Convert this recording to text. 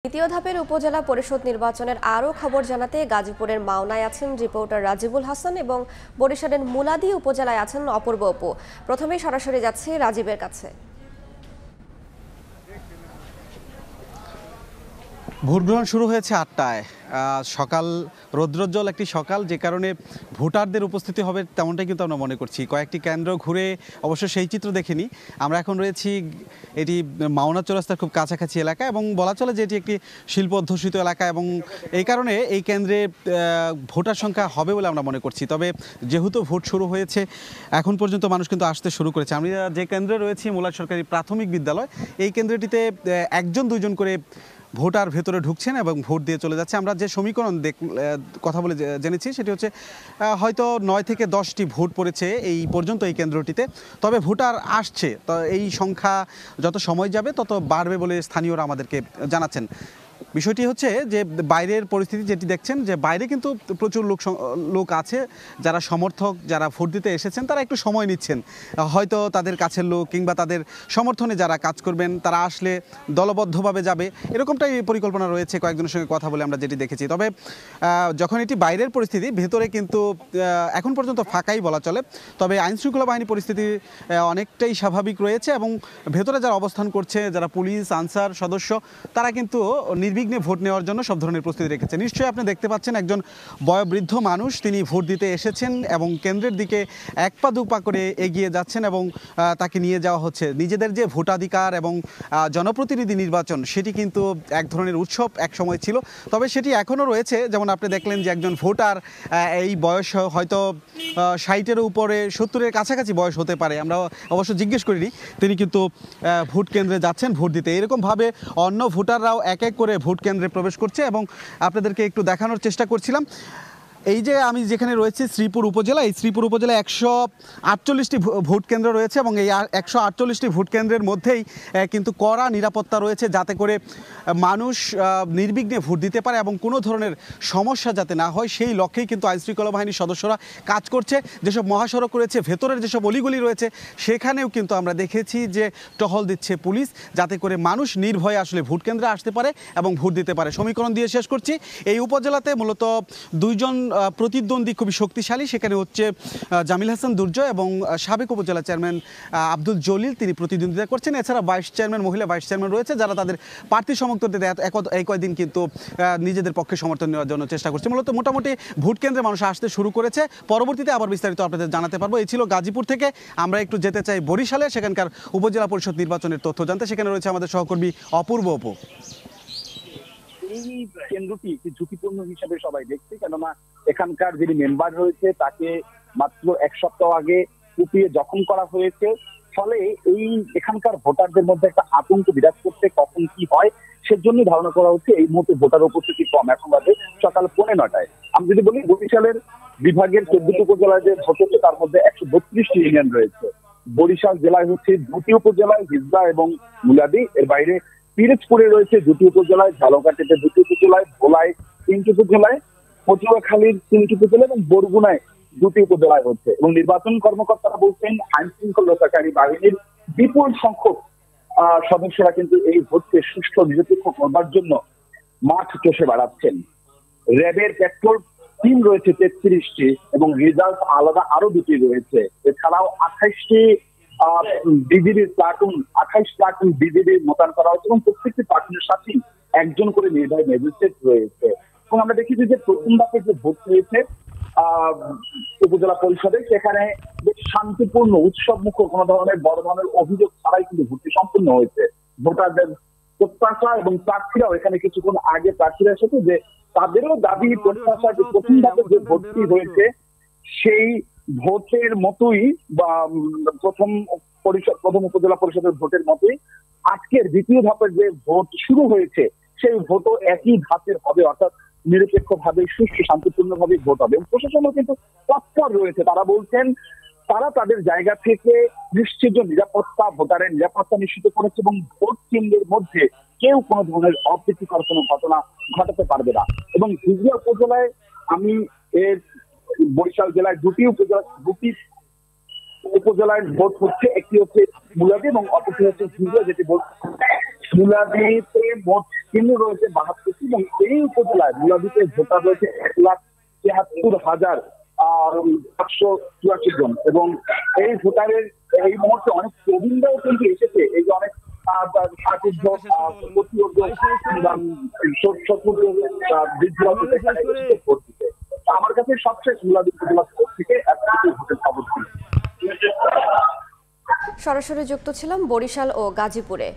দ্বিতীয় ধাপের উপজেলা পরিষদ নির্বাচনের আরও খবর জানাতে গাজীপুরের মাওনায় আছেন রিপোর্টার রাজিবুল হাসান এবং বরিশালের মুলাদী উপজেলায় আছেন অপূর্ব অপু। প্রথমেই সরাসরি যাচ্ছে রাজীবের কাছে। ভোট গ্রহণ শুরু হয়েছে ৮টায়। সকাল রৌদ্রোজ্জ্বল একটি সকাল, যে কারণে ভোটারদের উপস্থিতি হবে তেমনটাই কিন্তু আমরা মনে করছি। কয়েকটি কেন্দ্র ঘুরে অবশ্য সেই চিত্র দেখিনি। আমরা এখন রয়েছি এটি মাওনা চৌরাস্তার খুব কাছাকাছি এলাকা এবং বলা চলে যে এটি একটি শিল্প অধ্যুষিত এলাকা এবং এই কারণে এই কেন্দ্রে ভোটার সংখ্যা হবে বলে আমরা মনে করছি। তবে যেহেতু ভোট শুরু হয়েছে এখন পর্যন্ত মানুষ কিন্তু আসতে শুরু করেছে। আমরা যে কেন্দ্রে রয়েছি মুলাদ সরকারি প্রাথমিক বিদ্যালয়, এই কেন্দ্রটিতে একজন দুইজন করে ভোটার ভেতরে ঢুকছেন এবং ভোট দিয়ে চলে যাচ্ছে। আমরা যে সমীকরণ কথা বলে জেনেছি সেটি হচ্ছে হয়তো 9 থেকে 10টি ভোট পড়েছে এই পর্যন্ত এই কেন্দ্রটিতে। তবে ভোটার আসছে, তো এই সংখ্যা যত সময় যাবে তত বাড়বে বলে স্থানীয়রা আমাদেরকে জানাচ্ছেন। বিষয়টি হচ্ছে যে বাইরের পরিস্থিতি যেটি দেখছেন, যে বাইরে কিন্তু প্রচুর লোক আছে যারা সমর্থক, যারা ভোট দিতে এসেছেন তারা একটু সময় নিচ্ছেন। হয়তো তাদের কাছের লোক কিংবা তাদের সমর্থনে যারা কাজ করবেন তারা আসলে দলবদ্ধভাবে যাবে, এরকমটাই পরিকল্পনা রয়েছে কয়েকজনের সঙ্গে কথা বলে আমরা যেটি দেখেছি। তবে যখন এটি বাইরের পরিস্থিতি, ভেতরে কিন্তু এখন পর্যন্ত ফাঁকাই বলা চলে। তবে আইনশৃঙ্খলা বাহিনী পরিস্থিতি অনেকটাই স্বাভাবিক রয়েছে এবং ভেতরে যারা অবস্থান করছে, যারা পুলিশ আনসার সদস্য, তারা কিন্তু নির্বিঘ্নে ভোট নেওয়ার জন্য সব ধরনের প্রস্তুতি রেখেছে। নিশ্চয়ই আপনি দেখতে পাচ্ছেন একজন বয়োবৃদ্ধ মানুষ, তিনি ভোট দিতে এসেছেন এবং কেন্দ্রের দিকে এক পা দু পা করে এগিয়ে যাচ্ছেন এবং তাকে নিয়ে যাওয়া হচ্ছে। নিজেদের যে ভোটাধিকার এবং জনপ্রতিনিধি নির্বাচন, সেটি কিন্তু এক ধরনের উৎসব এক সময় ছিল, তবে সেটি এখনও রয়েছে। যেমন আপনি দেখলেন যে একজন ভোটার, এই বয়স হয়তো 60-এর উপরে, 70-এর কাছাকাছি বয়স হতে পারে, আমরা অবশ্য জিজ্ঞেস করিনি, তিনি কিন্তু ভোট কেন্দ্রে যাচ্ছেন ভোট দিতে। এরকমভাবে অন্য ভোটাররাও এক এক করে ভোট কেন্দ্রে প্রবেশ করছে এবং আপনাদেরকে একটু দেখানোর চেষ্টা করছিলাম। এই যে আমি যেখানে রয়েছি শ্রীপুর উপজেলা, এই শ্রীপুর উপজেলায় 148টি ভোট কেন্দ্র রয়েছে এবং এই 148টি ভোট কেন্দ্রের মধ্যেই কিন্তু কড়া নিরাপত্তা রয়েছে, যাতে করে মানুষ নির্বিঘ্নে ভোট দিতে পারে এবং কোনো ধরনের সমস্যা যাতে না হয়, সেই লক্ষ্যেই কিন্তু আইনশৃঙ্খলা বাহিনীর সদস্যরা কাজ করছে। যেসব মহাসড়ক রয়েছে, ভেতরের যেসব অলিগলি রয়েছে, সেখানেও কিন্তু আমরা দেখেছি যে টহল দিচ্ছে পুলিশ, যাতে করে মানুষ নির্ভয়ে আসলে ভোট কেন্দ্রে আসতে পারে এবং ভোট দিতে পারে। সমীকরণ দিয়ে শেষ করছি, এই উপজেলাতে মূলত দুইজন প্রতিদ্বন্দ্বী খুবই শক্তিশালী। সেখানে হচ্ছে জামিল হাসান দুর্জয় এবং সাবেক উপজেলা চেয়ারম্যান আব্দুল জলিল, তিনি প্রতিদ্বন্দ্বিতা করছেন। এছাড়া মহিলা ভাইস চেয়ারম্যান রয়েছে, যারা তাদের প্রার্থী সমর্থন দিতে এই কয়েকদিন কিন্তু নিজেদের পক্ষে সমর্থন নেওয়ার জন্য চেষ্টা করছে। মোটামুটি ভোট কেন্দ্রে মানুষ আসতে শুরু করেছে। পরবর্তীতে আবার বিস্তারিত আপনাদের জানাতে পারবো। এই ছিল গাজীপুর থেকে। আমরা একটু যেতে চাই বরিশালে, সেখানকার উপজেলা পরিষদ নির্বাচনের তথ্য জানতে। সেখানে রয়েছে আমাদের সহকর্মী অপূর্ব অপু। এই কেন্দ্রটি একটি ঝুঁকিপূর্ণ হিসেবে সবাই দেখছে, কেননা এখানকার যিনি মেম্বার রয়েছে তাকে মাত্র 1 সপ্তাহ আগে কুপিয়ে জখম করা হয়েছে। ফলে এখানকার ভোটারদের মধ্যে একটা আতঙ্ক বিরাজ করছে, কখন কি হয় সেজন্য ধারণা করা হচ্ছে এই মুহূর্তে ভোটার উপস্থিতি কম। এখন বাজে সকাল 9:45। আমি যদি বলি বরিশালের বিভাগের 14টি উপজেলায় যে ভোট হচ্ছে তার মধ্যে 132টি ইউনিয়ন রয়েছে। বরিশাল জেলায় হচ্ছে 2টি উপজেলায় হিজলা এবং মুলাদী, এর বাইরে পিরোজপুরে রয়েছে 2টি উপজেলায়, ঝালকাঠিতে 2টি উপজেলায়, ভোলায় 3টি উপজেলায়, পটুয়াখালীর 3টি উপজেলায় এবং বরগুনায় 2টি উপজেলায় হচ্ছে। এবং নির্বাচন কর্মকর্তারা বলছেন আইন শৃঙ্খলতাকারী বাহিনীর বিপুল সংখ্যক সদস্যরা কিন্তু এই ভোটকে সুষ্ঠু নিরপেক্ষ করবার জন্য মাঠ চষে বেড়াচ্ছেন। র্যাবের পেট্রোল টিম রয়েছে 33টি এবং রিজার্ভ আলাদা আরো 2টি রয়েছে। এছাড়াও 28টি বিজিবির প্লাটুন, 28 প্লাটুন বিজিবি মোতায়েন করা হয়েছে এবং প্রত্যেকটি প্লাটুনের সাথে একজন করে নির্বাহী ম্যাজিস্ট্রেট রয়েছে। এবং আমরা দেখেছি যে প্রথম ধাপে যে ভোট হয়েছে উপজেলা পরিষদে, সেখানে বেশ শান্তিপূর্ণ উৎসব মুখর, কোনো ধরনের বড় ধরনের অভিযোগ ছাড়াই কিন্তু ভোটটি সম্পূর্ণ হয়েছে। ভোটারদের প্রত্যাশা এবং প্রার্থীরাও এখানে কিছুক্ষণ আগে প্রার্থীরা এসেছে যে তাদেরও দাবি প্রত্যাশা যে প্রথম ধাপে যে ভোটটি হয়েছে সেই ভোটের মতোই বা প্রথম উপজেলা পরিষদের ভোটের মতোই আজকের দ্বিতীয় ধাপের যে ভোট শুরু হয়েছে সেই ভোটও একই ধাপের হবে, অর্থাৎ নিরপেক্ষভাবে সুষ্ঠু শান্তিপূর্ণভাবে ভোট হবে। এবং প্রশাসনও কিন্তু তৎপর রয়েছে। তারা বলছেন তারা তাদের জায়গা থেকে নিশ্চিত নিরাপত্তা, ভোটারের নিরাপত্তা নিশ্চিত করেছে এবং ভোট কেন্দ্রের মধ্যে কেউ কোনো ধরনের অপ্রীতিকর কোনো ঘটনা ঘটাতে পারবে না। এবং হিজলা উপজেলায় আমি বরিশাল জেলায় 2টি উপজেলা 2টি উপজেলার ভোট হচ্ছে, একটি হচ্ছে মুলাদি এবং অপরটি হচ্ছে ঝিঝিয়া, যেটি ভোট মুলাদিতে মোট চিহ্ন রয়েছে 72টি এবং এই উপজেলায় মুলাদিতে ভোটার রয়েছে 1,73,584 জন এবং এই ভোটারের এই মুহূর্তে অনেক প্রবীণরাও কিন্তু এসেছে। এই যে অনেক আমার কাছে সবচেয়ে মুলাদি উপজেলা থেকে ভোটের খবর ছিল। সরাসরি যুক্ত ছিলাম বরিশাল ও গাজীপুরে।